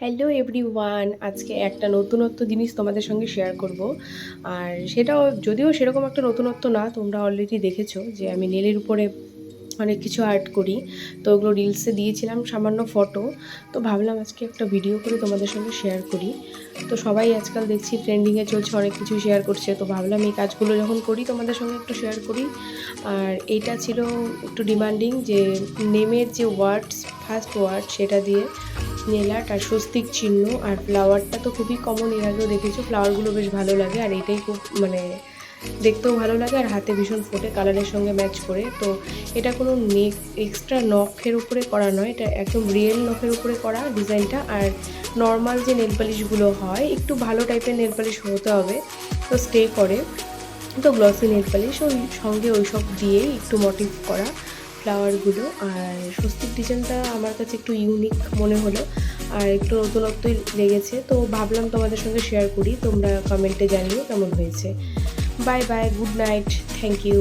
Hello everyone, আজকে একটা নতুনত্ব জিনিস তোমাদের সঙ্গে শেয়ার করব। আর সেটাও যদিও সেরকম একটা নতুনত্ব না, তোমরা অলরেডি দেখেছো যে আমি নেলের উপরে অনেক কিছু আর্ট করি। তো ওগুলো রিলসে দিয়েছিলাম সামান্য ফটো। তো ভাবলাম আজকে একটা ভিডিও করে তোমাদের সঙ্গে শেয়ার করি। তো সবাই আজকাল দেখছি ট্রেন্ডিংয়ে চলছে, অনেক কিছু শেয়ার করছে। তো ভাবলাম এই কাজগুলো যখন করি তোমাদের সঙ্গে একটু শেয়ার করি। আর এইটা ছিল একটু ডিমান্ডিং যে নেমের যে ওয়ার্ডস, ফার্স্ট ওয়ার্ড সেটা দিয়ে নেল আর্ট আর স্বস্তিক চিহ্ন আর ফ্লাওয়ারটা তো খুবই কমন, এর আগেও দেখেছো। ফ্লাওয়ারগুলো বেশ ভালো লাগে আর এটাই খুব দেখতেও ভালো লাগে আর হাতে ভীষণ ফোটে কালারের সঙ্গে ম্যাচ করে। তো এটা কোনো এক্সট্রা নখের উপরে করা নয়, এটা একদম রিয়েল নখের উপরে করা ডিজাইনটা। আর নর্মাল যে নেল পালিশগুলো হয়, একটু ভালো টাইপের নেল পালিশ হতে হবে, তো স্টে করে। তো গ্লসি নেল পালিশ ওই সঙ্গে ওই সব দিয়েই একটু মোটিভ করা ফ্লাওয়ারগুলো। আর স্বস্তিক ডিজাইনটা আমার কাছে একটু ইউনিক মনে হলো আর একটু নতুনত্বই লেগেছে। তো ভাবলাম তোমাদের সঙ্গে শেয়ার করি, তোমরা কমেন্টে জানিও কেমন হয়েছে। Bye bye, good night, thank you.